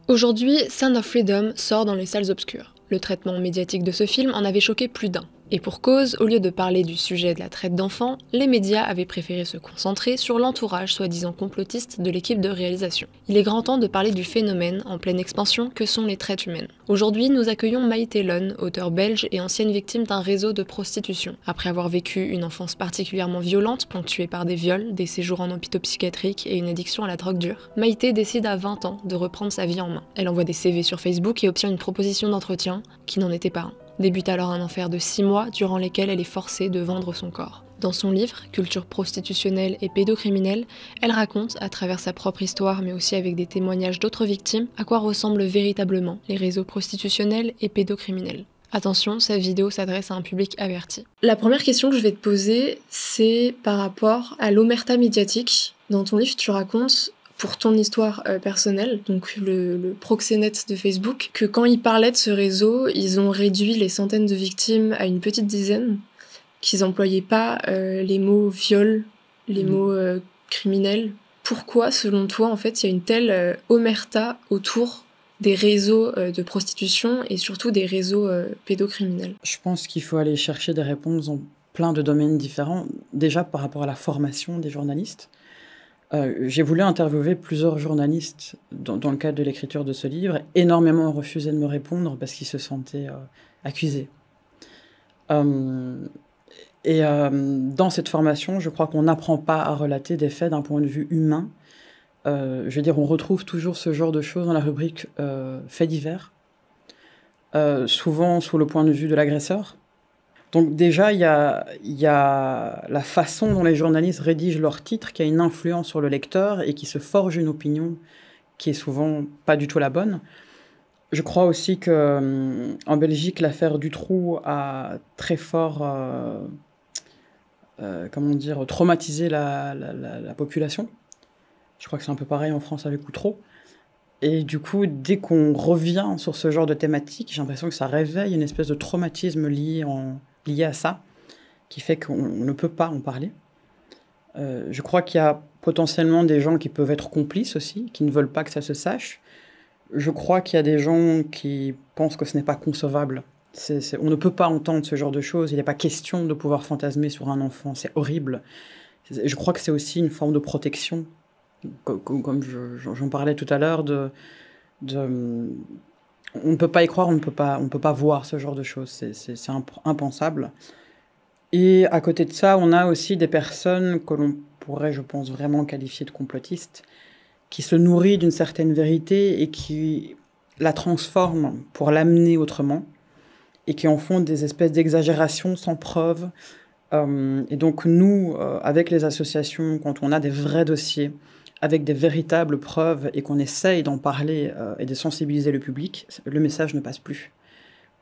Aujourd'hui, Sound of Freedom sort dans les salles obscures. Le traitement médiatique de ce film en avait choqué plus d'un. Et pour cause, au lieu de parler du sujet de la traite d'enfants, les médias avaient préféré se concentrer sur l'entourage soi-disant complotiste de l'équipe de réalisation. Il est grand temps de parler du phénomène en pleine expansion que sont les traites humaines. Aujourd'hui, nous accueillons Maïté Lone, auteure belge et ancienne victime d'un réseau de prostitution. Après avoir vécu une enfance particulièrement violente, ponctuée par des viols, des séjours en hôpitaux psychiatriques et une addiction à la drogue dure, Maïté décide à 20 ans de reprendre sa vie en main. Elle envoie des CV sur Facebook et obtient une proposition d'entretien qui n'en était pas un. Débute alors un enfer de 6 mois durant lesquels elle est forcée de vendre son corps. Dans son livre, Culture prostitutionnelle et pédocriminelle, elle raconte, à travers sa propre histoire mais aussi avec des témoignages d'autres victimes, à quoi ressemblent véritablement les réseaux prostitutionnels et pédocriminels. Attention, cette vidéo s'adresse à un public averti. La première question que je vais te poser, c'est par rapport à l'omerta médiatique. Dans ton livre, tu racontes pour ton histoire personnelle, donc le proxénète de Facebook, que quand ils parlaient de ce réseau, ils ont réduit les centaines de victimes à une petite dizaine, qu'ils n'employaient pas les mots viol, les mots criminels. Pourquoi, selon toi, en fait, il y a une telle omerta autour des réseaux de prostitution et surtout des réseaux pédocriminels? Je pense qu'il faut aller chercher des réponses dans plein de domaines différents. Déjà par rapport à la formation des journalistes. J'ai voulu interviewer plusieurs journalistes dans le cadre de l'écriture de ce livre. Énormément ont refusé de me répondre parce qu'ils se sentaient accusés. Dans cette formation, je crois qu'on n'apprend pas à relater des faits d'un point de vue humain. Je veux dire, on retrouve toujours ce genre de choses dans la rubrique faits divers, souvent sous le point de vue de l'agresseur. Donc déjà, il y a la façon dont les journalistes rédigent leurs titres qui a une influence sur le lecteur et qui se forge une opinion qui est souvent pas du tout la bonne. Je crois aussi qu'en Belgique, l'affaire Dutroux a très fort traumatisé la population. Je crois que c'est un peu pareil en France avec Outreau. Et du coup, dès qu'on revient sur ce genre de thématique, j'ai l'impression que ça réveille une espèce de traumatisme lié à ça, qui fait qu'on ne peut pas en parler. Je crois qu'il y a potentiellement des gens qui peuvent être complices aussi, qui ne veulent pas que ça se sache. Je crois qu'il y a des gens qui pensent que ce n'est pas concevable. On ne peut pas entendre ce genre de choses. Il n'est pas question de pouvoir fantasmer sur un enfant. C'est horrible. Je crois que c'est aussi une forme de protection. Comme j'en parlais tout à l'heure, on ne peut pas y croire, on ne peut pas voir ce genre de choses, c'est impensable. Et à côté de ça, on a aussi des personnes que l'on pourrait, je pense, vraiment qualifier de complotistes, qui se nourrissent d'une certaine vérité et qui la transforment pour l'amener autrement, et qui en font des espèces d'exagérations sans preuve. Et donc nous, avec les associations, quand on a des vrais dossiers, avec des véritables preuves et qu'on essaye d'en parler et de sensibiliser le public, le message ne passe plus.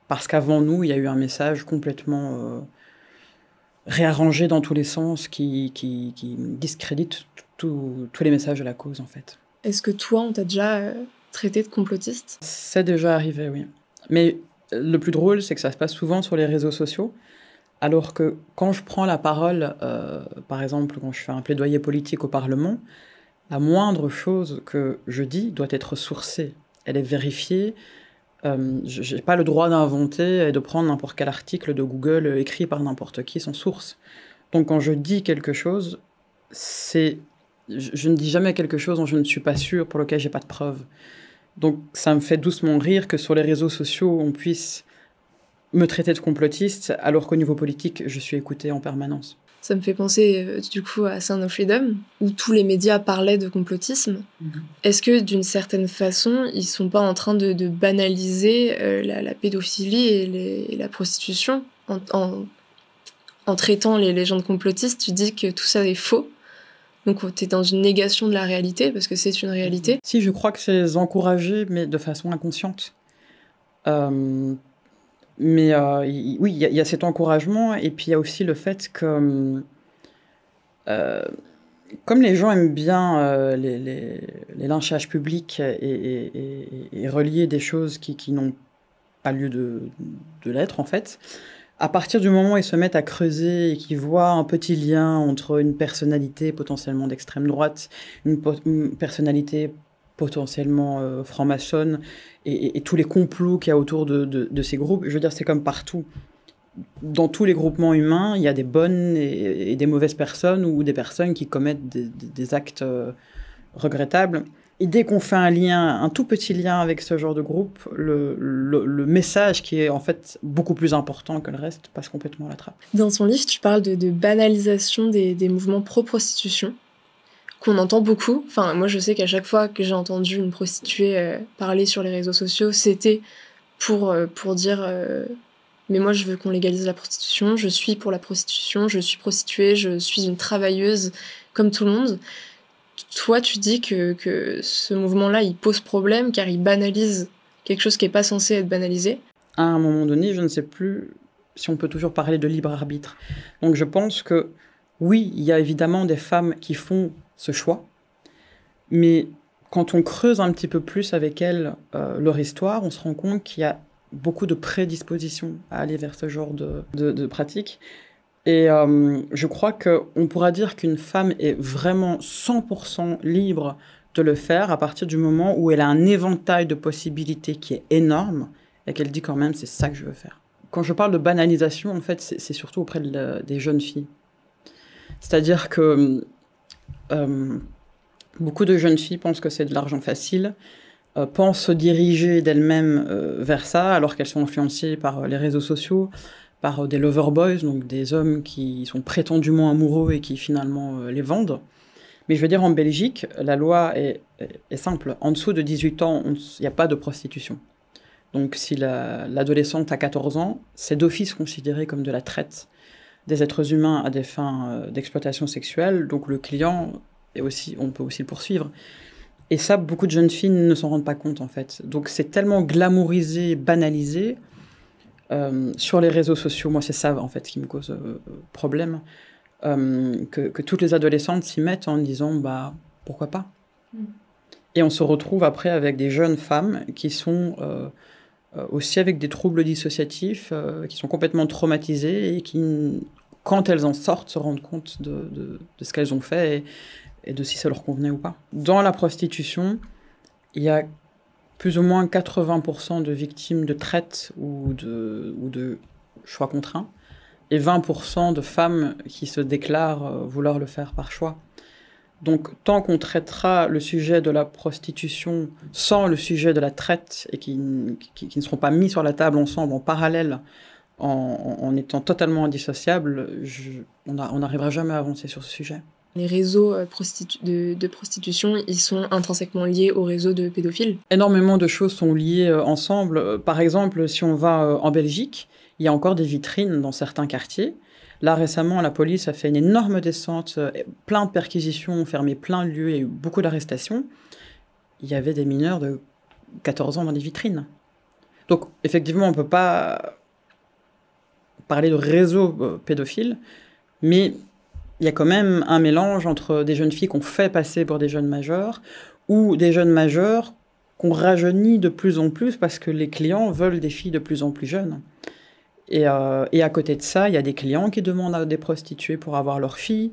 Parce qu'avant nous, il y a eu un message complètement réarrangé dans tous les sens qui discrédite tous les messages de la cause, en fait. Est-ce que toi, on t'a déjà traité de complotiste? C'est déjà arrivé, oui. Mais le plus drôle, c'est que ça se passe souvent sur les réseaux sociaux. Alors que quand je prends la parole, par exemple, quand je fais un plaidoyer politique au Parlement, la moindre chose que je dis doit être sourcée. Elle est vérifiée. Je n'ai pas le droit d'inventer et de prendre n'importe quel article de Google écrit par n'importe qui sans source. Donc quand je dis quelque chose, je ne dis jamais quelque chose dont je ne suis pas sûr, pour lequel je n'ai pas de preuves. Donc ça me fait doucement rire que sur les réseaux sociaux, on puisse me traiter de complotiste, alors qu'au niveau politique, je suis écoutée en permanence. Ça me fait penser du coup à Sound of Freedom, où tous les médias parlaient de complotisme. Est-ce que d'une certaine façon, ils sont pas en train de banaliser la pédophilie et la prostitution en traitant les légendes complotistes? Tu dis que tout ça est faux, donc tu es dans une négation de la réalité, parce que c'est une réalité. Si, je crois que c'est encouragé, mais de façon inconsciente. Oui, il y a cet encouragement, et puis il y a aussi le fait que, comme les gens aiment bien les lynchages publics et relier des choses qui n'ont pas lieu de l'être, en fait, à partir du moment où ils se mettent à creuser et qu'ils voient un petit lien entre une personnalité potentiellement d'extrême droite, une personnalité potentiellement franc-maçonnes et tous les complots qu'il y a autour de ces groupes. Je veux dire, c'est comme partout. Dans tous les groupements humains, il y a des bonnes et des mauvaises personnes ou des personnes qui commettent des actes regrettables. Et dès qu'on fait un lien, un tout petit lien avec ce genre de groupe, le message qui est en fait beaucoup plus important que le reste passe complètement à la trappe. Dans ton livre, tu parles de banalisation des mouvements pro-prostitution, qu'on entend beaucoup. Enfin, moi, je sais qu'à chaque fois que j'ai entendu une prostituée parler sur les réseaux sociaux, c'était pour dire mais moi, je veux qu'on légalise la prostitution, je suis pour la prostitution, je suis prostituée, je suis une travailleuse, comme tout le monde. Toi, tu dis que ce mouvement-là, il pose problème car il banalise quelque chose qui n'est pas censé être banalisé. À un moment donné, je ne sais plus si on peut toujours parler de libre arbitre. Donc je pense que oui, il y a évidemment des femmes qui font ce choix, mais quand on creuse un petit peu plus avec elles leur histoire, on se rend compte qu'il y a beaucoup de prédispositions à aller vers ce genre de pratiques. Et je crois qu'on pourra dire qu'une femme est vraiment 100% libre de le faire à partir du moment où elle a un éventail de possibilités qui est énorme et qu'elle dit quand même c'est ça que je veux faire. Quand je parle de banalisation, en fait, c'est surtout auprès des jeunes filles. C'est-à-dire que beaucoup de jeunes filles pensent que c'est de l'argent facile, pensent se diriger d'elles-mêmes vers ça alors qu'elles sont influencées par les réseaux sociaux, par des lover boys, donc des hommes qui sont prétendument amoureux et qui finalement les vendent. Mais je veux dire, en Belgique, la loi est simple. En dessous de 18 ans, il n'y a pas de prostitution. Donc si l'adolescente a 14 ans, c'est d'office considéré comme de la traite des êtres humains à des fins d'exploitation sexuelle. Donc le client, on peut aussi le poursuivre. Et ça, beaucoup de jeunes filles ne s'en rendent pas compte, en fait. Donc c'est tellement glamourisé, banalisé. Sur les réseaux sociaux, moi c'est ça en fait qui me cause problème, que toutes les adolescentes s'y mettent en disant bah pourquoi pas. Et on se retrouve après avec des jeunes femmes qui sont aussi avec des troubles dissociatifs, qui sont complètement traumatisées et qui, quand elles en sortent, se rendent compte de ce qu'elles ont fait et de si ça leur convenait ou pas. Dans la prostitution, il y a plus ou moins 80% de victimes de traite ou de choix contraints, et 20% de femmes qui se déclarent vouloir le faire par choix. Donc, tant qu'on traitera le sujet de la prostitution sans le sujet de la traite, et qui ne seront pas mis sur la table ensemble, en parallèle, en étant totalement indissociables, on n'arrivera jamais à avancer sur ce sujet. Les réseaux de prostitution, ils sont intrinsèquement liés aux réseaux de pédophiles. Énormément de choses sont liées ensemble. Par exemple, si on va en Belgique, il y a encore des vitrines dans certains quartiers. Là, récemment, la police a fait une énorme descente, plein de perquisitions, ont fermé plein de lieux, il y a eu beaucoup d'arrestations. Il y avait des mineurs de 14 ans dans des vitrines. Donc, effectivement, on ne peut pas parler de réseau pédophile, mais il y a quand même un mélange entre des jeunes filles qu'on fait passer pour des jeunes majeurs ou des jeunes majeurs qu'on rajeunit de plus en plus parce que les clients veulent des filles de plus en plus jeunes. Et à côté de ça, il y a des clients qui demandent à des prostituées pour avoir leurs filles,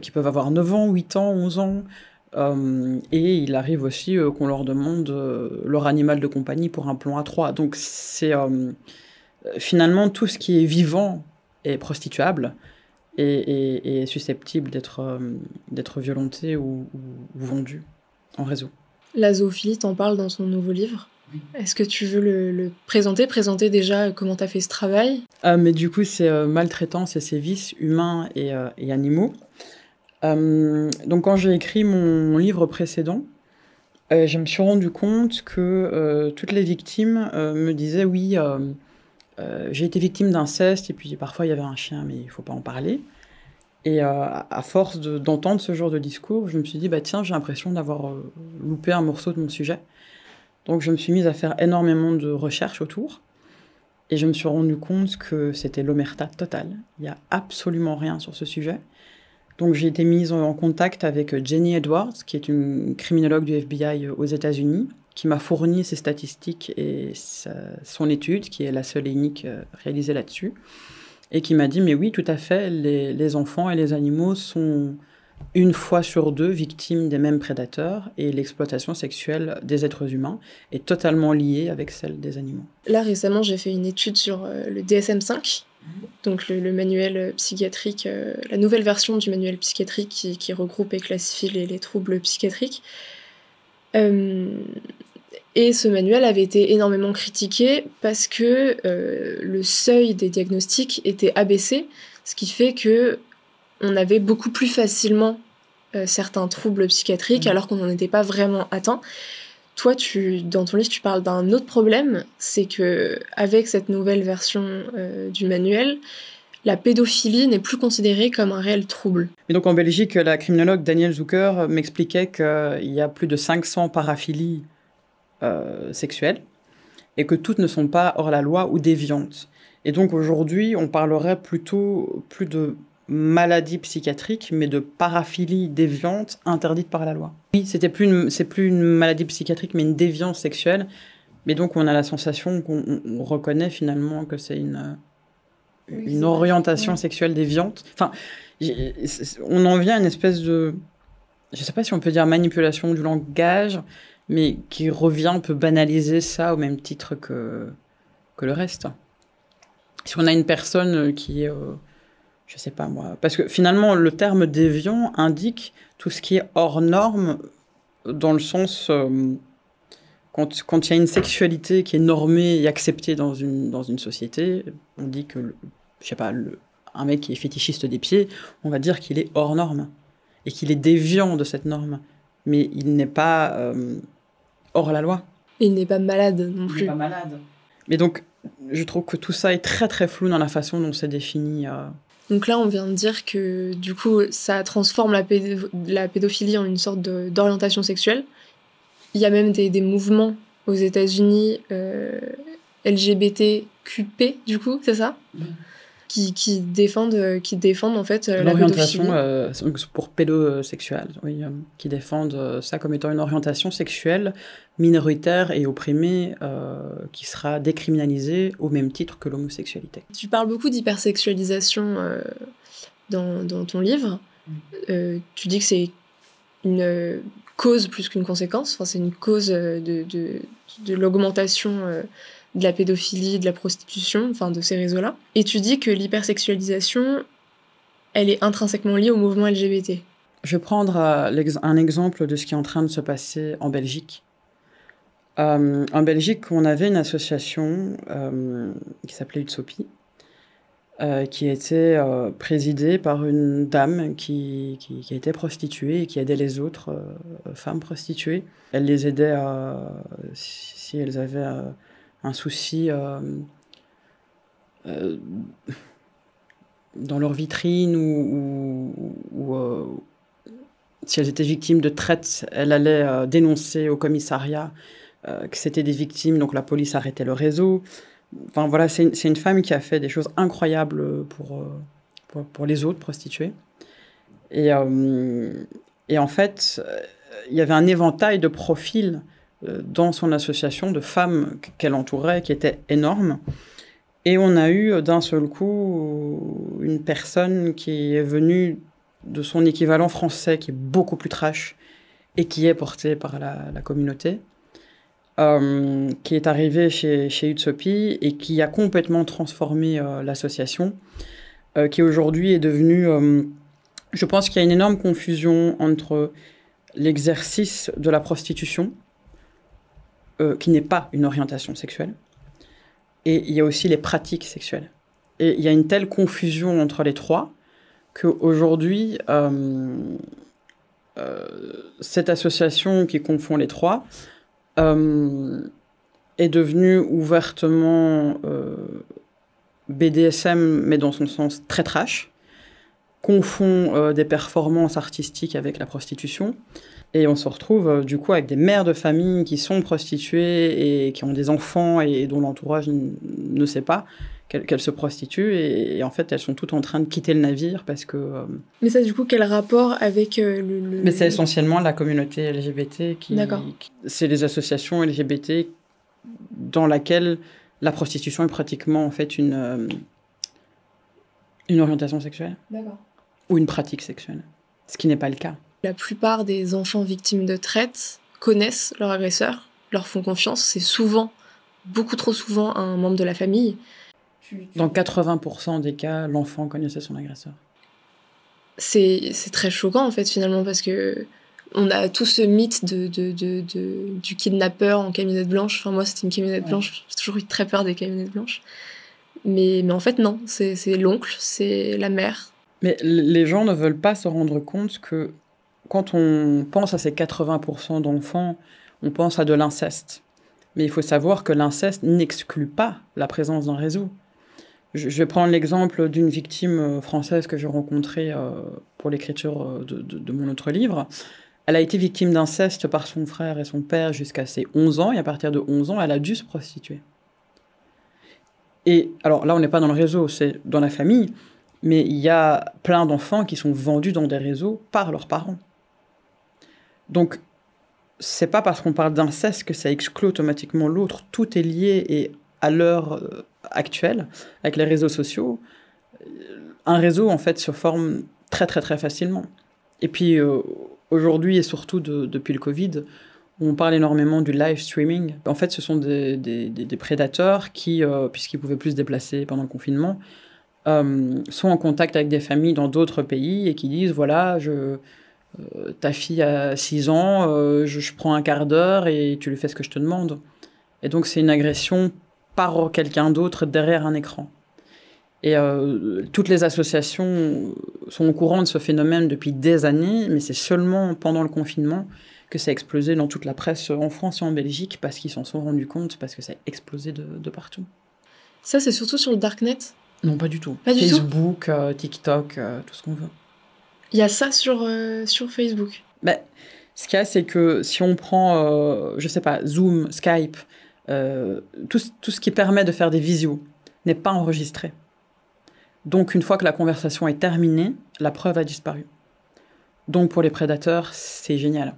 qui peuvent avoir 9 ans, 8 ans, 11 ans. Et il arrive aussi qu'on leur demande leur animal de compagnie pour un plan à 3. Donc c'est finalement tout ce qui est vivant est prostituable. Et susceptible d'être violenté ou vendu en réseau. La zoophilie, t'en parles dans son nouveau livre. Oui. Est-ce que tu veux le présenter déjà comment t'as fait ce travail ? Mais du coup, c'est maltraitance et sévices humains et animaux. Donc quand j'ai écrit mon livre précédent, je me suis rendu compte que toutes les victimes me disaient oui, j'ai été victime d'inceste, et puis parfois il y avait un chien, mais il ne faut pas en parler. Et à force d'entendre ce genre de discours, je me suis dit, bah tiens, j'ai l'impression d'avoir loupé un morceau de mon sujet. Donc je me suis mise à faire énormément de recherches autour, et je me suis rendu compte que c'était l'omerta totale. Il n'y a absolument rien sur ce sujet. Donc j'ai été mise en contact avec Jenny Edwards, qui est une criminologue du FBI aux États-Unis, qui m'a fourni ses statistiques et son étude, qui est la seule et unique réalisée là-dessus, et qui m'a dit, mais oui, tout à fait, les enfants et les animaux sont 1 fois sur 2 victimes des mêmes prédateurs, et l'exploitation sexuelle des êtres humains est totalement liée avec celle des animaux. Là, récemment, j'ai fait une étude sur le DSM-5, donc le manuel psychiatrique, la nouvelle version du manuel psychiatrique qui regroupe et classifie les troubles psychiatriques. Et ce manuel avait été énormément critiqué parce que le seuil des diagnostics était abaissé, ce qui fait que on avait beaucoup plus facilement certains troubles psychiatriques alors qu'on n'en était pas vraiment atteint. Toi, dans ton livre, tu parles d'un autre problème, c'est que avec cette nouvelle version du manuel, la pédophilie n'est plus considérée comme un réel trouble. Et donc en Belgique, la criminologue Danielle Zucker m'expliquait qu'il y a plus de 500 paraphilies sexuelles et que toutes ne sont pas hors la loi ou déviantes. Et donc aujourd'hui, on parlerait plutôt plus de maladie psychiatrique, mais de paraphilie déviante interdite par la loi. Oui, c'est plus une maladie psychiatrique, mais une déviance sexuelle. Mais donc on a la sensation qu'on reconnaît finalement que c'est une orientation sexuelle déviante. Enfin, on en vient à une espèce de, je ne sais pas si on peut dire manipulation du langage, mais qui revient un peu banaliser ça au même titre que le reste. Si on a une personne qui est, je ne sais pas moi, parce que finalement le terme déviant indique tout ce qui est hors norme, dans le sens quand il y a une sexualité qui est normée et acceptée dans une société, on dit que, je sais pas, un mec qui est fétichiste des pieds, on va dire qu'il est hors norme et qu'il est déviant de cette norme, mais il n'est pas hors la loi. Il n'est pas malade non plus. Il n'est pas malade. Mais donc, je trouve que tout ça est très très flou dans la façon dont c'est défini. Donc là, on vient de dire que du coup, ça transforme la pédophilie en une sorte d'orientation sexuelle. Il y a même des mouvements aux États-Unis LGBTQP, du coup, c'est ça ? Qui défendent en fait la pédophilie. L'orientation pour pédosexuels, oui, qui défendent ça comme étant une orientation sexuelle minoritaire et opprimée qui sera décriminalisée au même titre que l'homosexualité. Tu parles beaucoup d'hypersexualisation dans ton livre. Tu dis que c'est une cause plus qu'une conséquence. Enfin, c'est une cause de l'augmentation de la pédophilie, de la prostitution, enfin de ces réseaux-là. Et tu dis que l'hypersexualisation, elle est intrinsèquement liée au mouvement LGBT. Je vais prendre un exemple de ce qui est en train de se passer en Belgique. En Belgique, on avait une association qui s'appelait Utopie, qui était présidée par une dame qui était prostituée et qui aidait les autres femmes prostituées. Elle les aidait si elles avaient un souci dans leur vitrine ou si elles étaient victimes de traite, elle allait dénoncer au commissariat que c'était des victimes, donc la police arrêtait le réseau. Enfin voilà, c'est une femme qui a fait des choses incroyables pour les autres prostituées. Et en fait, il y avait un éventail de profils dans son association de femmes qu'elle entourait, qui était énorme. Et on a eu d'un seul coup une personne qui est venue de son équivalent français, qui est beaucoup plus trash et qui est porté par la communauté, qui est arrivée chez Utopie et qui a complètement transformé l'association, qui aujourd'hui est devenue... je pense qu'il y a une énorme confusion entre l'exercice de la prostitution, qui n'est pas une orientation sexuelle, et il y a aussi les pratiques sexuelles. Et il y a une telle confusion entre les trois qu'aujourd'hui, cette association qui confond les trois est devenue ouvertement BDSM, mais dans son sens très trash, confond des performances artistiques avec la prostitution. Et on se retrouve du coup avec des mères de famille qui sont prostituées et qui ont des enfants et dont l'entourage ne sait pas qu'elles se prostituent. Et en fait, elles sont toutes en train de quitter le navire parce que... Mais ça, du coup, quel rapport avec Mais c'est essentiellement la communauté LGBT D'accord. C'est les associations LGBT dans laquelle la prostitution est pratiquement en fait une orientation sexuelle. D'accord. Ou une pratique sexuelle. Ce qui n'est pas le cas. La plupart des enfants victimes de traite connaissent leur agresseur, leur font confiance. C'est souvent, beaucoup trop souvent, un membre de la famille. Dans 80% des cas, l'enfant connaissait son agresseur. C'est très choquant, en fait, finalement, parce que on a tout ce mythe du kidnappeur en camionnette blanche. Enfin, moi, c'était une camionnette blanche. J'ai toujours eu très peur des camionnettes blanches. Mais en fait, non. C'est l'oncle, c'est la mère. Mais les gens ne veulent pas se rendre compte que quand on pense à ces 80% d'enfants, on pense à de l'inceste. Mais il faut savoir que l'inceste n'exclut pas la présence d'un réseau. Je vais prendre l'exemple d'une victime française que j'ai rencontrée pour l'écriture de mon autre livre. Elle a été victime d'inceste par son frère et son père jusqu'à ses 11 ans, et à partir de 11 ans, elle a dû se prostituer. Et alors là, on n'est pas dans le réseau, c'est dans la famille, mais il y a plein d'enfants qui sont vendus dans des réseaux par leurs parents. Donc, c'est pas parce qu'on parle d'inceste que ça exclut automatiquement l'autre. Tout est lié, et à l'heure actuelle, avec les réseaux sociaux, un réseau, en fait, se forme très, très, très facilement. Et puis, aujourd'hui, et surtout depuis le Covid, on parle énormément du live streaming. En fait, ce sont des prédateurs qui, puisqu'ils pouvaient plus se déplacer pendant le confinement, sont en contact avec des familles dans d'autres pays et qui disent, voilà, ta fille a 6 ans, je prends un quart d'heure et tu lui fais ce que je te demande. Et donc, c'est une agression par quelqu'un d'autre derrière un écran. Et toutes les associations sont au courant de ce phénomène depuis des années, mais c'est seulement pendant le confinement que ça a explosé dans toute la presse en France et en Belgique, parce qu'ils s'en sont rendus compte, parce que ça a explosé de partout. Ça, c'est surtout sur le darknet? Non, pas du tout. Pas du tout. Facebook, TikTok, tout ce qu'on veut. Il y a ça sur Facebook? Ben, ce qu'il y a, c'est que si on prend, je sais pas, Zoom, Skype, tout ce qui permet de faire des visios n'est pas enregistré. Donc, une fois que la conversation est terminée, la preuve a disparu. Donc, pour les prédateurs, c'est génial.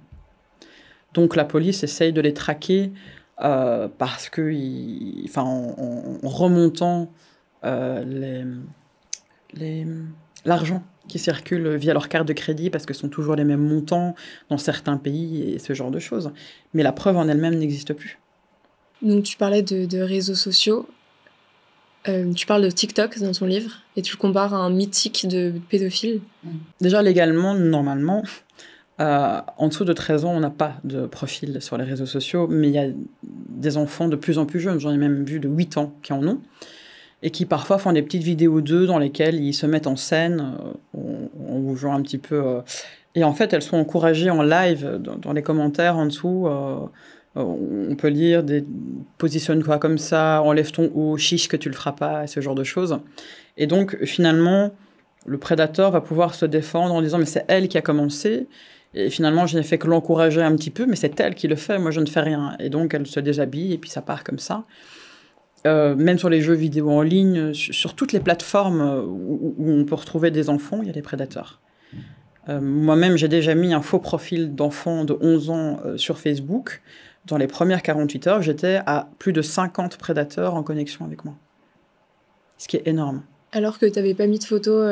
Donc, la police essaye de les traquer parce que, en remontant l'argent qui circule via leur carte de crédit, parce que ce sont toujours les mêmes montants dans certains pays et ce genre de choses. Mais la preuve en elle-même n'existe plus. Donc, tu parlais de réseaux sociaux. Tu parles de TikTok dans ton livre et tu le compares à un mythique de pédophile. Déjà, légalement, normalement, en dessous de 13 ans, on n'a pas de profil sur les réseaux sociaux, mais il y a des enfants de plus en plus jeunes, j'en ai même vu de 8 ans qui en ont, et qui parfois font des petites vidéos d'eux dans lesquelles ils se mettent en scène, on vous joue un petit peu... et en fait, elles sont encouragées en live, dans les commentaires en dessous... on peut lire positionne-toi comme ça, enlève ton haut, chiche que tu le feras pas, ce genre de choses. Et donc, finalement, le prédateur va pouvoir se défendre en disant mais c'est elle qui a commencé. Et finalement, je n'ai fait que l'encourager un petit peu, mais c'est elle qui le fait, moi je ne fais rien. Et donc, elle se déshabille et puis ça part comme ça. Même sur les jeux vidéo en ligne, sur toutes les plateformes où on peut retrouver des enfants, il y a des prédateurs. Moi-même, j'ai déjà mis un faux profil d'enfant de 11 ans sur Facebook. Dans les premières 48 heures, j'étais à plus de 50 prédateurs en connexion avec moi. Ce qui est énorme. Alors que tu n'avais pas mis de photo...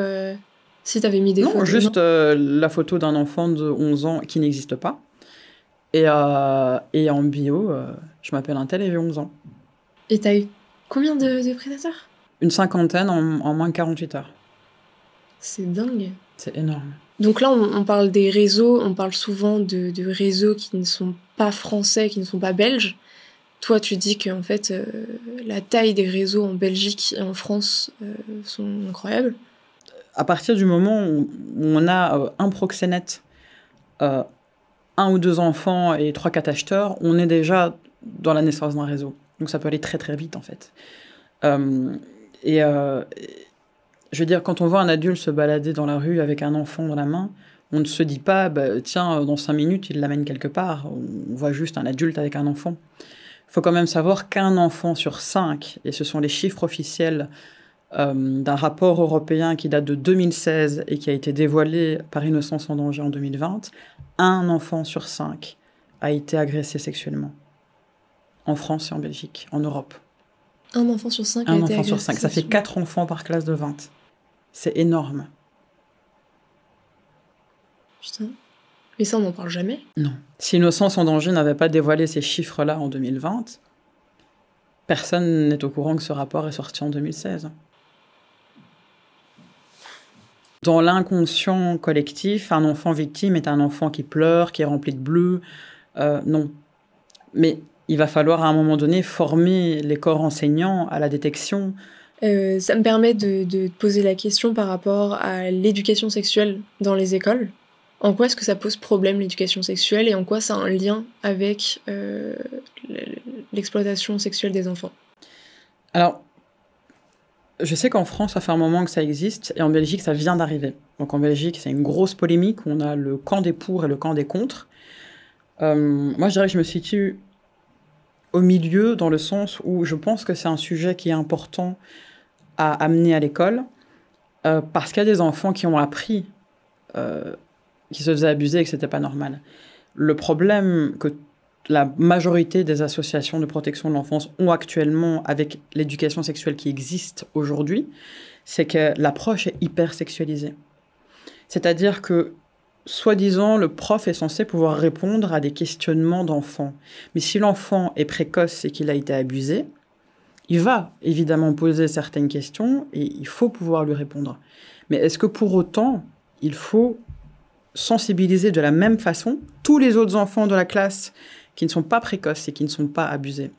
Si tu avais mis des photos... Non, juste la photo d'un enfant de 11 ans qui n'existe pas. Et en bio, je m'appelle un tel et j'ai 11 ans. Et tu as eu combien de prédateurs? Une cinquantaine en moins de 48 heures. C'est dingue. C'est énorme. Donc là, on parle des réseaux, on parle souvent de réseaux qui ne sont pas français, qui ne sont pas belges. Toi, tu dis qu'en fait, la taille des réseaux en Belgique et en France sont incroyables. À partir du moment où on a un proxénète, un ou deux enfants et 3-4 acheteurs, on est déjà dans la naissance d'un réseau. Donc ça peut aller très très vite en fait. Je veux dire, quand on voit un adulte se balader dans la rue avec un enfant dans la main, on ne se dit pas, tiens, dans 5 minutes, il l'amène quelque part. On voit juste un adulte avec un enfant. Il faut quand même savoir qu'un enfant sur 5, et ce sont les chiffres officiels d'un rapport européen qui date de 2016 et qui a été dévoilé par Innocence sans danger en 2020, un enfant sur 5 a été agressé sexuellement. En France et en Belgique, en Europe. Un enfant sur 5 a été agressé. Un enfant sur 5, ça fait 4 enfants par classe de 20. C'est énorme. Putain. Mais ça, on n'en parle jamais. Non. Si Innocence en danger n'avait pas dévoilé ces chiffres-là en 2020, personne n'est au courant que ce rapport est sorti en 2016. Dans l'inconscient collectif, un enfant victime est un enfant qui pleure, qui est rempli de bleu. Non. Mais il va falloir à un moment donné former les corps enseignants à la détection. Ça me permet de te poser la question par rapport à l'éducation sexuelle dans les écoles. En quoi est-ce que ça pose problème, l'éducation sexuelle, et en quoi ça a un lien avec l'exploitation sexuelle des enfants? Alors, je sais qu'en France, ça fait un moment que ça existe, et en Belgique, ça vient d'arriver. Donc en Belgique, c'est une grosse polémique, on a le camp des pour et le camp des contre. Moi, je dirais que je me situe au milieu, dans le sens où je pense que c'est un sujet qui est important à amener à l'école, parce qu'il y a des enfants qui ont appris qui se faisaient abuser et que c'était pas normal. Le problème que la majorité des associations de protection de l'enfance ont actuellement avec l'éducation sexuelle qui existe aujourd'hui, c'est que l'approche est hyper sexualisée. C'est-à-dire que, soi-disant, le prof est censé pouvoir répondre à des questionnements d'enfants. Mais si l'enfant est précoce et qu'il a été abusé, il va évidemment poser certaines questions et il faut pouvoir lui répondre. Mais est-ce que pour autant, il faut sensibiliser de la même façon tous les autres enfants de la classe qui ne sont pas précoces et qui ne sont pas abusés?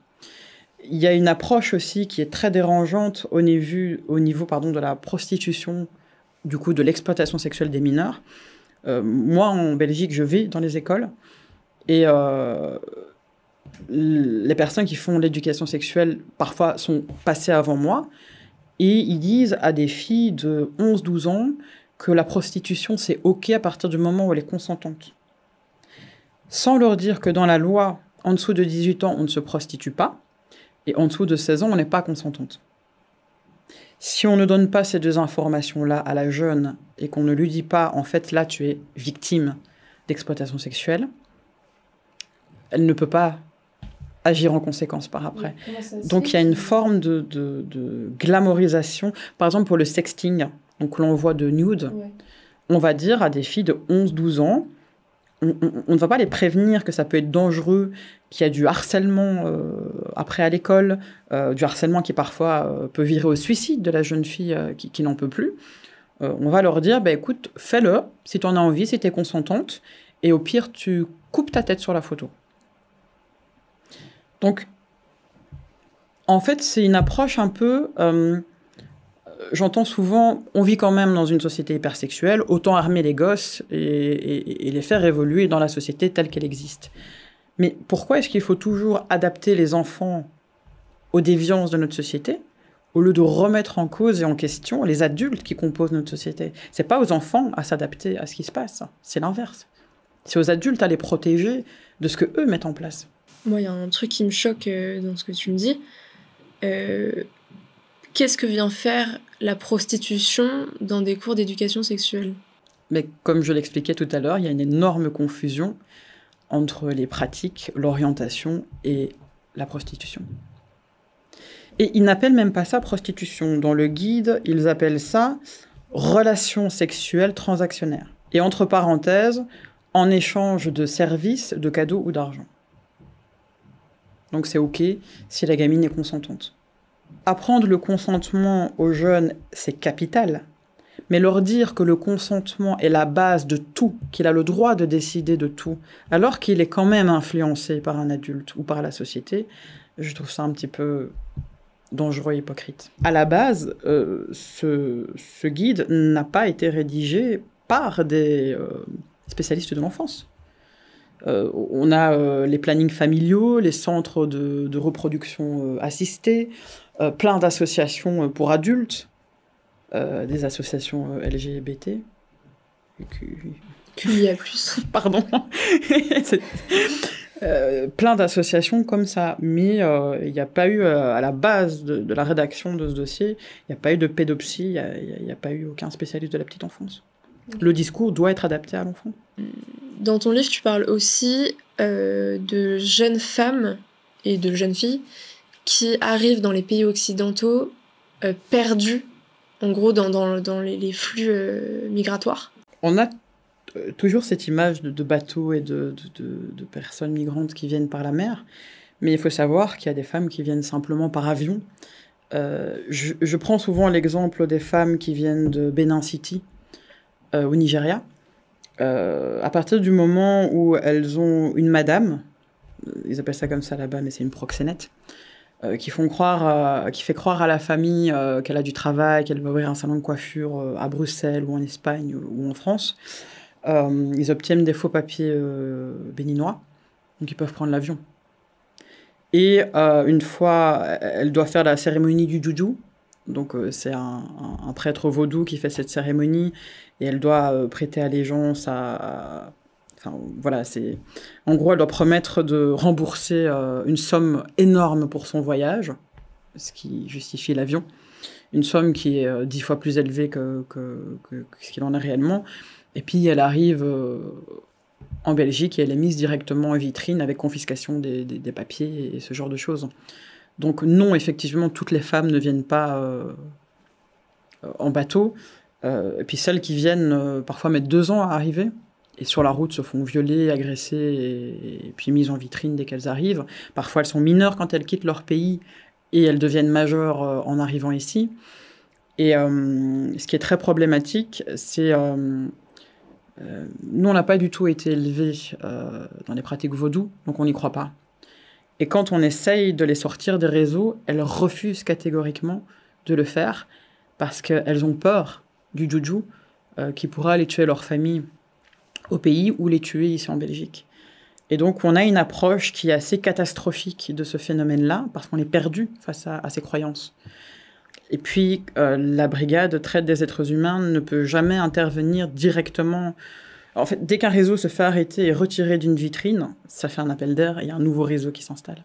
Il y a une approche aussi qui est très dérangeante au niveau de la prostitution, du coup de l'exploitation sexuelle des mineurs. Moi, en Belgique, je vais dans les écoles et les personnes qui font l'éducation sexuelle, parfois, sont passées avant moi et ils disent à des filles de 11-12 ans que la prostitution, c'est OK à partir du moment où elle est consentante. Sans leur dire que dans la loi, en dessous de 18 ans, on ne se prostitue pas, et en dessous de 16 ans, on n'est pas consentante. Si on ne donne pas ces deux informations-là à la jeune, et qu'on ne lui dit pas, en fait, là, tu es victime d'exploitation sexuelle, elle ne peut pas agir en conséquence par après. Donc il y a une forme de glamorisation. Par exemple, pour le sexting, donc l'envoi de nude, on va dire à des filles de 11-12 ans, on ne va pas les prévenir que ça peut être dangereux, qu'il y a du harcèlement après à l'école, du harcèlement qui parfois peut virer au suicide de la jeune fille qui n'en peut plus. On va leur dire, écoute, fais-le, si tu en as envie, si tu es consentante, et au pire, tu coupes ta tête sur la photo. Donc, en fait, c'est une approche un peu... j'entends souvent, on vit quand même dans une société hypersexuelle, autant armer les gosses et les faire évoluer dans la société telle qu'elle existe. Mais pourquoi est-ce qu'il faut toujours adapter les enfants aux déviances de notre société, au lieu de remettre en cause et en question les adultes qui composent notre société? C'est pas aux enfants à s'adapter à ce qui se passe, c'est l'inverse. C'est aux adultes à les protéger de ce qu'eux mettent en place. Moi, il y a un truc qui me choque dans ce que tu me dis. Qu'est-ce que vient faire la prostitution dans des cours d'éducation sexuelle? Mais comme je l'expliquais tout à l'heure, il y a une énorme confusion entre les pratiques, l'orientation et la prostitution. Et ils n'appellent même pas ça prostitution. Dans le guide, ils appellent ça relation sexuelle transactionnaire. Et entre parenthèses, en échange de services, de cadeaux ou d'argent. Donc c'est OK si la gamine est consentante. Apprendre le consentement aux jeunes, c'est capital. Mais leur dire que le consentement est la base de tout, qu'il a le droit de décider de tout, alors qu'il est quand même influencé par un adulte ou par la société, je trouve ça un petit peu dangereux et hypocrite. À la base, ce guide n'a pas été rédigé par des spécialistes de l'enfance. On a les plannings familiaux, les centres de reproduction assistée, plein d'associations pour adultes, des associations LGBT. QIA+. Pardon. Plein d'associations comme ça. Mais il n'y a pas eu, à la base de la rédaction de ce dossier, il n'y a pas eu de pédopsie, il n'y a pas eu aucun spécialiste de la petite enfance. Le discours doit être adapté à l'enfant. Dans ton livre, tu parles aussi de jeunes femmes et de jeunes filles qui arrivent dans les pays occidentaux perdus, en gros, dans les flux migratoires. On a toujours cette image de bateaux et de personnes migrantes qui viennent par la mer. Mais il faut savoir qu'il y a des femmes qui viennent simplement par avion. Je prends souvent l'exemple des femmes qui viennent de Benin City, au Nigeria. À partir du moment où elles ont une madame, ils appellent ça comme ça là-bas, mais c'est une proxénète, qui fait croire à la famille qu'elle a du travail, qu'elle va ouvrir un salon de coiffure à Bruxelles ou en Espagne ou en France. Ils obtiennent des faux papiers béninois, donc ils peuvent prendre l'avion. Et une fois, elle doit faire la cérémonie du juju. Donc c'est un prêtre vaudou qui fait cette cérémonie et elle doit prêter allégeance à... Enfin voilà, c'est... En gros, elle doit promettre de rembourser une somme énorme pour son voyage, ce qui justifie l'avion. Une somme qui est 10 fois plus élevée que ce qu'il en est réellement. Et puis elle arrive en Belgique et elle est mise directement en vitrine avec confiscation des papiers et ce genre de choses. Donc non, effectivement, toutes les femmes ne viennent pas en bateau. Et puis celles qui viennent parfois mettent 2 ans à arriver et sur la route se font violer, agresser et puis mises en vitrine dès qu'elles arrivent. Parfois elles sont mineures quand elles quittent leur pays et elles deviennent majeures en arrivant ici. Et ce qui est très problématique, c'est... nous, on n'a pas du tout été élevés dans les pratiques vaudou, donc on n'y croit pas. Et quand on essaye de les sortir des réseaux, elles refusent catégoriquement de le faire parce qu'elles ont peur du juju qui pourra aller tuer leur famille au pays ou les tuer ici en Belgique. Et donc, on a une approche qui est assez catastrophique de ce phénomène-là parce qu'on est perdu face à ces croyances. Et puis, la brigade traite des êtres humains ne peut jamais intervenir directement. En fait, dès qu'un réseau se fait arrêter et retirer d'une vitrine, ça fait un appel d'air et il y a un nouveau réseau qui s'installe.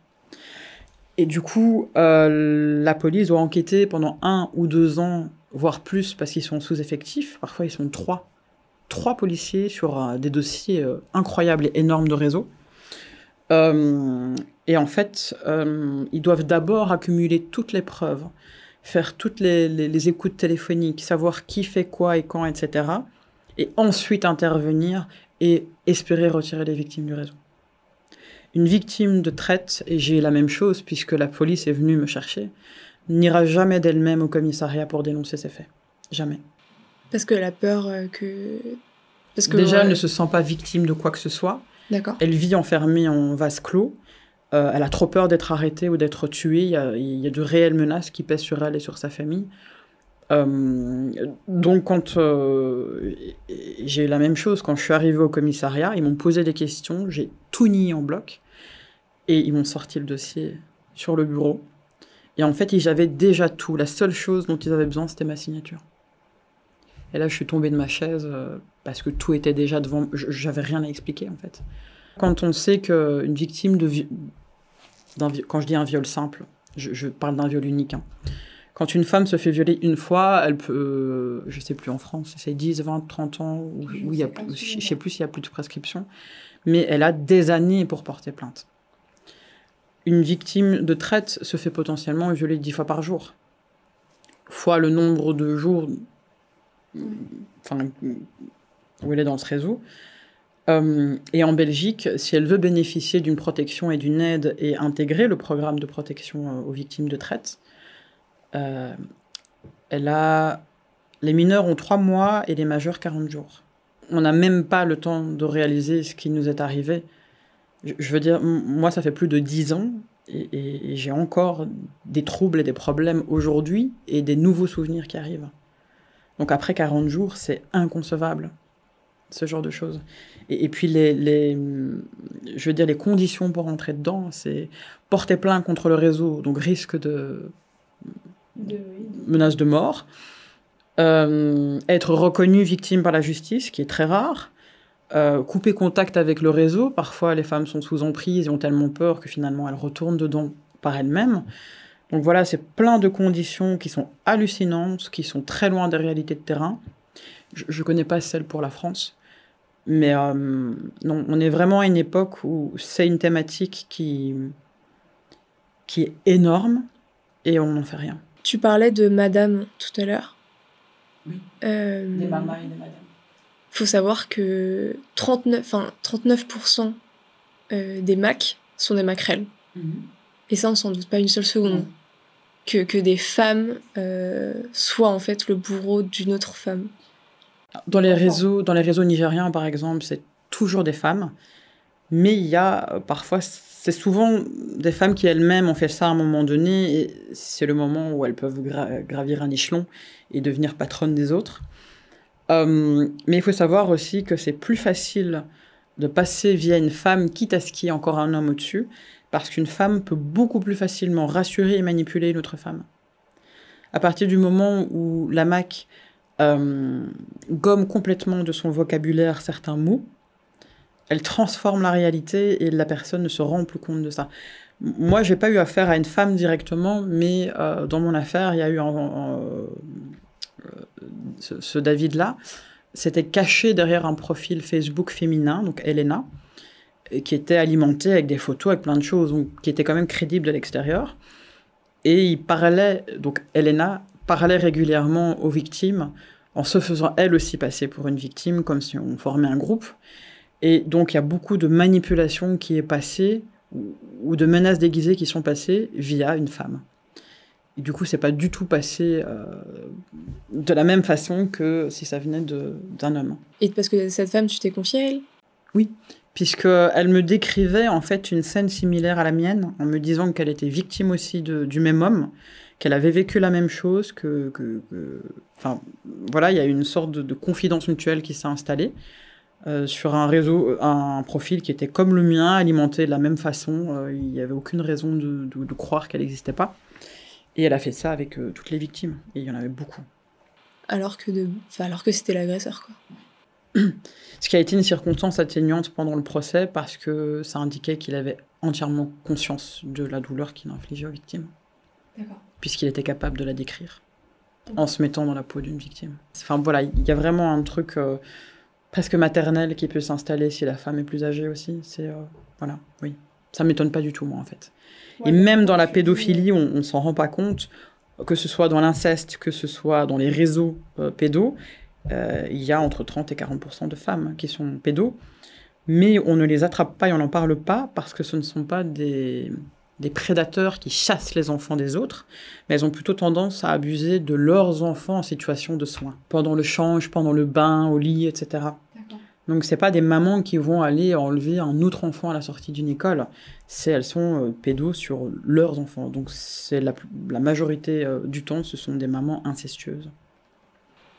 Et du coup, la police doit enquêter pendant 1 ou 2 ans, voire plus, parce qu'ils sont sous-effectifs. Parfois, ils sont 3 policiers sur des dossiers incroyables et énormes de réseau. Et en fait, ils doivent d'abord accumuler toutes les preuves, faire toutes les écoutes téléphoniques, savoir qui fait quoi et quand, etc. Et ensuite intervenir et espérer retirer les victimes du réseau. Une victime de traite, et j'ai la même chose puisque la police est venue me chercher, n'ira jamais d'elle-même au commissariat pour dénoncer ces faits. Jamais. Parce que la peur que... Parce que déjà, elle ne se sent pas victime de quoi que ce soit. D'accord. Elle vit enfermée en vase clos. Elle a trop peur d'être arrêtée ou d'être tuée. Il y a de réelles menaces qui pèsent sur elle et sur sa famille. Donc, quand j'ai eu la même chose, quand je suis arrivée au commissariat, ils m'ont posé des questions, j'ai tout nié en bloc, et ils m'ont sorti le dossier sur le bureau. Et en fait, ils avaient déjà tout. La seule chose dont ils avaient besoin, c'était ma signature. Et là, je suis tombée de ma chaise parce que tout était déjà devant. J'avais rien à expliquer, en fait. Quand on sait qu'une victime quand je dis un viol simple, je parle d'un viol unique. Hein. Quand une femme se fait violer une fois, elle peut, je sais plus en France, c'est 10, 20, 30 ans, où il y a plus, je sais plus s'il y a plus de prescription, mais elle a des années pour porter plainte. Une victime de traite se fait potentiellement violer 10 fois par jour, fois le nombre de jours où elle est dans ce réseau. Et en Belgique, si elle veut bénéficier d'une protection et d'une aide et intégrer le programme de protection aux victimes de traite, les mineurs ont 3 mois et les majeurs 40 jours. On n'a même pas le temps de réaliser ce qui nous est arrivé. Je veux dire, moi, ça fait plus de 10 ans et j'ai encore des troubles et des problèmes aujourd'hui et des nouveaux souvenirs qui arrivent. Donc après 40 jours, c'est inconcevable, ce genre de choses. Et puis je veux dire, les conditions pour entrer dedans, c'est porter plainte contre le réseau, donc risque de menace de mort, être reconnu victime par la justice, qui est très rare, couper contact avec le réseau. Parfois, les femmes sont sous emprise et ont tellement peur que finalement, elles retournent dedans par elles-mêmes. Donc voilà, c'est plein de conditions qui sont hallucinantes, qui sont très loin des réalités de terrain. Je ne connais pas celle pour la France. Mais non, on est vraiment à une époque où c'est une thématique qui est énorme et on n'en fait rien. Tu parlais de madame tout à l'heure. Oui, des mamas et des madames. faut savoir que 39% des macs sont des maquerelles. Et ça, on s'en doute pas une seule seconde. Que des femmes soient en fait le bourreau d'une autre femme. Dans les réseaux nigériens, par exemple, c'est toujours des femmes. Mais il y a parfois, c'est souvent des femmes qui elles-mêmes ont fait ça à un moment donné. Et c'est le moment où elles peuvent gravir un échelon et devenir patronnes des autres. Mais il faut savoir aussi que c'est plus facile de passer via une femme, quitte à ce qu'il y ait encore un homme au-dessus, parce qu'une femme peut beaucoup plus facilement rassurer et manipuler une autre femme. À partir du moment où la MAC gomme complètement de son vocabulaire certains mots, elle transforme la réalité et la personne ne se rend plus compte de ça. Moi, j'ai pas eu affaire à une femme directement, mais dans mon affaire, il y a eu ce David-là, s'était caché derrière un profil Facebook féminin, donc Elena, qui était alimenté avec des photos, avec plein de choses, donc, qui étaient quand même crédibles de l'extérieur. Et il parlait, donc Elena parlait régulièrement aux victimes, en se faisant elle aussi passer pour une victime, comme si on formait un groupe. Et donc il y a beaucoup de manipulation qui est passée, ou de menaces déguisées qui sont passées via une femme. Et du coup, c'est pas du tout passé de la même façon que si ça venait d'un homme. Et parce que cette femme, tu t'es confiée à elle ? Oui, puisqu'elle me décrivait en fait une scène similaire à la mienne, en me disant qu'elle était victime aussi du même homme, qu'elle avait vécu la même chose, enfin, voilà, il y a une sorte de confidence mutuelle qui s'est installée sur un réseau, un profil qui était comme le mien, alimenté de la même façon. Il n'y avait aucune raison de croire qu'elle n'existait pas. Et elle a fait ça avec toutes les victimes. Et il y en avait beaucoup. Alors que c'était l'agresseur, quoi. Ce qui a été une circonstance atténuante pendant le procès, parce que ça indiquait qu'il avait entièrement conscience de la douleur qu'il infligeait aux victimes. D'accord. Puisqu'il était capable de la décrire, en se mettant dans la peau d'une victime. Enfin voilà, il y a vraiment un truc presque maternel qui peut s'installer si la femme est plus âgée aussi. Voilà, oui. Ça m'étonne pas du tout, moi, en fait. Ouais, et même dans la pédophilie, on s'en rend pas compte, que ce soit dans l'inceste, que ce soit dans les réseaux pédos, il y a entre 30 et 40% de femmes qui sont pédos, mais on ne les attrape pas et on n'en parle pas parce que ce ne sont pas des prédateurs qui chassent les enfants des autres, mais elles ont plutôt tendance à abuser de leurs enfants en situation de soins, pendant le change, pendant le bain, au lit, etc. D'accord. Donc c'est pas des mamans qui vont aller enlever un autre enfant à la sortie d'une école, elles sont pédos sur leurs enfants. Donc c'est la majorité du temps, ce sont des mamans incestueuses.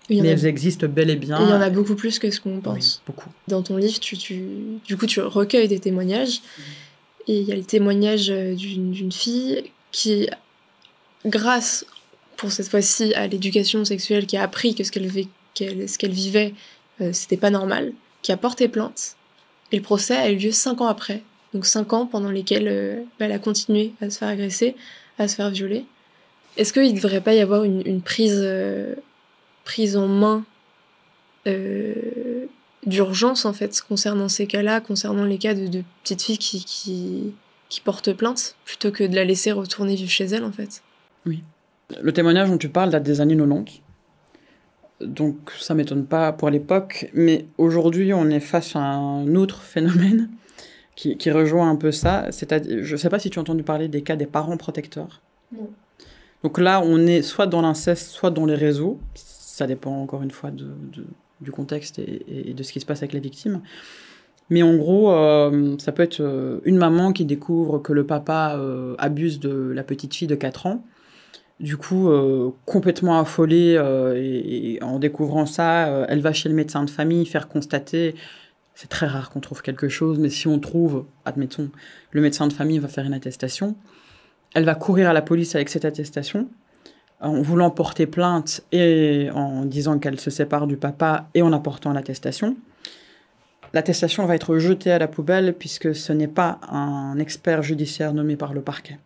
Mais elles existent bel et bien. Il y en a beaucoup plus que ce qu'on pense. Oui, beaucoup. Dans ton livre, du coup, tu recueilles des témoignages. Et il y a le témoignage d'une fille qui, grâce, pour cette fois-ci, à l'éducation sexuelle, qui a appris que ce qu'elle vivait, c'était pas normal, qui a porté plainte. Et le procès a eu lieu 5 ans après. Donc 5 ans pendant lesquels elle a continué à se faire agresser, à se faire violer. Est-ce qu'il ne devrait pas y avoir une prise en main d'urgence, en fait, concernant ces cas-là, concernant les cas de petites filles qui portent plainte, plutôt que de la laisser retourner vivre chez elle, en fait? Oui. Le témoignage dont tu parles date des années 90. Donc ça ne m'étonne pas pour l'époque, mais aujourd'hui, on est face à un autre phénomène qui rejoint un peu ça. C'est-à-dire, je ne sais pas si tu as entendu parler des cas des parents protecteurs. Non. Donc là, on est soit dans l'inceste, soit dans les réseaux. Ça dépend encore une fois du contexte et de ce qui se passe avec les victimes. Mais en gros, ça peut être une maman qui découvre que le papa abuse de la petite fille de 4 ans. Du coup, complètement affolée, et en découvrant ça, elle va chez le médecin de famille faire constater. C'est très rare qu'on trouve quelque chose, mais si on trouve, admettons, le médecin de famille va faire une attestation. Elle va courir à la police avec cette attestation, en voulant porter plainte et en disant qu'elle se sépare du papa et en apportant l'attestation. L'attestation va être jetée à la poubelle puisque ce n'est pas un expert judiciaire nommé par le parquet.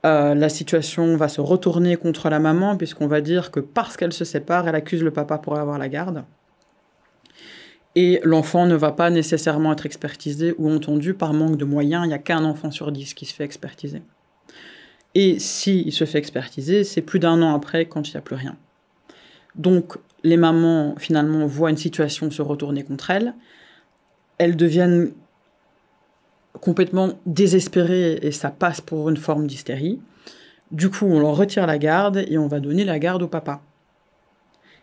La situation va se retourner contre la maman puisqu'on va dire que parce qu'elle se sépare, elle accuse le papa pour avoir la garde. Et l'enfant ne va pas nécessairement être expertisé ou entendu par manque de moyens. Il n'y a qu'un enfant sur 10 qui se fait expertiser. Et s'il se fait expertiser, c'est plus d'1 an après quand il n'y a plus rien. Donc les mamans, finalement, voient une situation se retourner contre elles. Elles deviennent complètement désespérées et ça passe pour une forme d'hystérie. Du coup, on leur retire la garde et on va donner la garde au papa,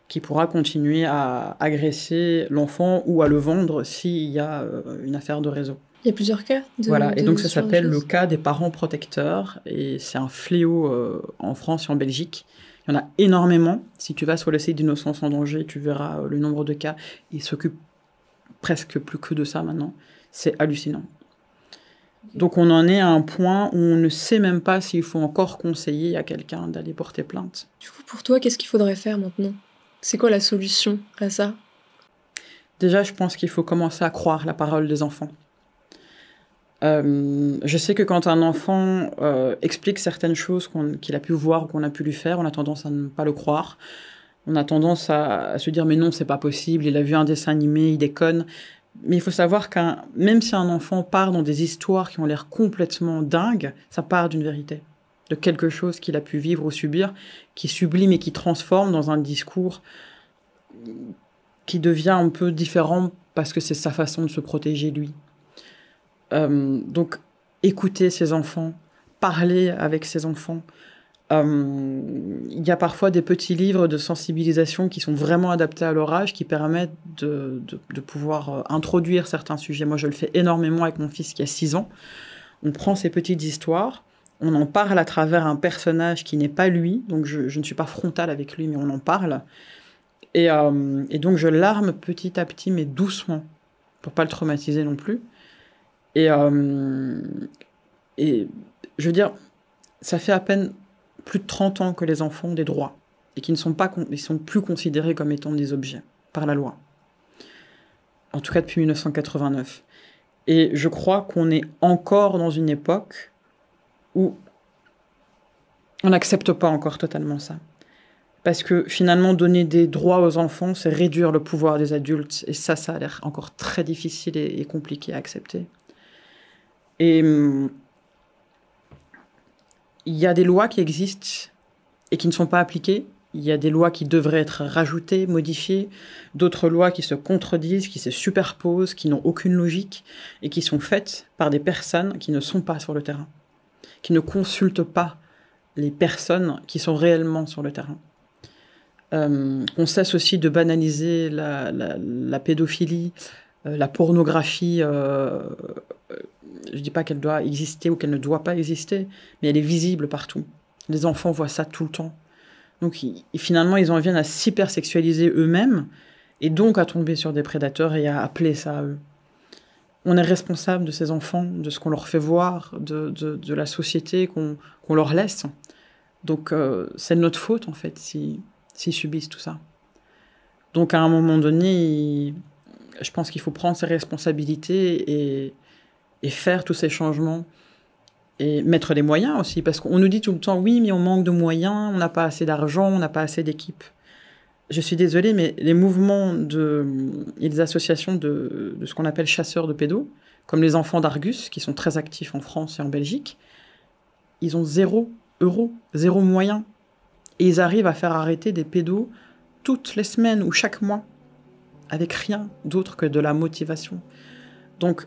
qui pourra continuer à agresser l'enfant ou à le vendre s'il y a une affaire de réseau. Il y a plusieurs cas Voilà, et donc ça s'appelle le choses. cas des parents protecteurs, et c'est un fléau en France et en Belgique. Il y en a énormément. Si tu vas sur le site d'Innocence en danger, tu verras le nombre de cas. Ils s'occupent presque plus que de ça maintenant. C'est hallucinant. Donc on en est à un point où on ne sait même pas s'il faut encore conseiller à quelqu'un d'aller porter plainte. Du coup, pour toi, qu'est-ce qu'il faudrait faire maintenant? C'est quoi la solution à ça? Déjà, je pense qu'il faut commencer à croire la parole des enfants. Je sais que quand un enfant explique certaines choses qu'il a pu voir ou qu'on a pu lui faire, on a tendance à ne pas le croire. On a tendance à se dire « mais non, c'est pas possible, il a vu un dessin animé, il déconne ». Mais il faut savoir que même si un enfant part dans des histoires qui ont l'air complètement dingues, ça part d'une vérité, de quelque chose qu'il a pu vivre ou subir, qui sublime et qui transforme dans un discours qui devient un peu différent parce que c'est sa façon de se protéger lui. Donc, écouter ses enfants, parler avec ses enfants. Il y a parfois des petits livres de sensibilisation qui sont vraiment adaptés à leur âge, qui permettent de pouvoir introduire certains sujets. Moi, je le fais énormément avec mon fils qui a 6 ans. On prend ces petites histoires, on en parle à travers un personnage qui n'est pas lui, donc je ne suis pas frontale avec lui, mais on en parle. Et donc, je l'arme petit à petit, mais doucement, pour pas le traumatiser non plus. Et je veux dire, ça fait à peine plus de 30 ans que les enfants ont des droits et qu'ils ne sont pas, ils sont plus considérés comme étant des objets par la loi. En tout cas depuis 1989. Et je crois qu'on est encore dans une époque où on n'accepte pas encore totalement ça. Parce que finalement, donner des droits aux enfants, c'est réduire le pouvoir des adultes. Et ça a l'air encore très difficile et compliqué à accepter. Et il y a des lois qui existent et qui ne sont pas appliquées. Il y a des lois qui devraient être rajoutées, modifiées, d'autres lois qui se contredisent, qui se superposent, qui n'ont aucune logique et qui sont faites par des personnes qui ne sont pas sur le terrain, qui ne consultent pas les personnes qui sont réellement sur le terrain. On cesse aussi de banaliser la pédophilie, la pornographie. Je ne dis pas qu'elle doit exister ou qu'elle ne doit pas exister, mais elle est visible partout. Les enfants voient ça tout le temps. Donc finalement, ils en viennent à s'hypersexualiser eux-mêmes et donc à tomber sur des prédateurs et à appeler ça à eux. On est responsable de ces enfants, de ce qu'on leur fait voir, de la société qu'on leur laisse. Donc c'est de notre faute, en fait, s'ils subissent tout ça. Donc à un moment donné, je pense qu'il faut prendre ses responsabilités et faire tous ces changements et mettre des moyens aussi, parce qu'on nous dit tout le temps, oui, mais on manque de moyens, on n'a pas assez d'argent, on n'a pas assez d'équipes. Je suis désolée, mais les mouvements et les associations de ce qu'on appelle chasseurs de pédos, comme les enfants d'Argus, qui sont très actifs en France et en Belgique, ils ont 0 euros, 0 moyens. Et ils arrivent à faire arrêter des pédos toutes les semaines ou chaque mois, avec rien d'autre que de la motivation. Donc,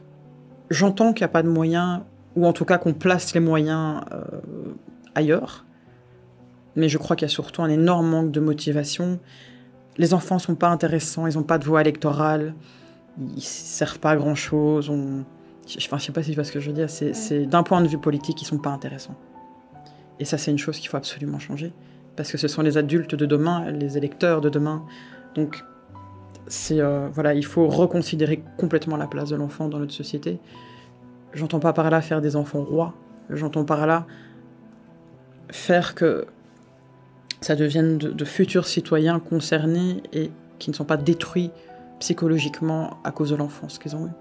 j'entends qu'il n'y a pas de moyens, ou en tout cas qu'on place les moyens ailleurs, mais je crois qu'il y a surtout un énorme manque de motivation. Les enfants ne sont pas intéressants, ils n'ont pas de voix électorale, ils ne servent pas à grand-chose. Je ne sais pas si tu vois ce que je veux dire, c'est d'un point de vue politique, ils ne sont pas intéressants. Et ça, c'est une chose qu'il faut absolument changer, parce que ce sont les adultes de demain, les électeurs de demain. Donc, voilà, il faut reconsidérer complètement la place de l'enfant dans notre société. J'entends pas par là faire des enfants rois. J'entends par là faire que ça devienne de futurs citoyens concernés et qui ne sont pas détruits psychologiquement à cause de l'enfance qu'ils ont eue.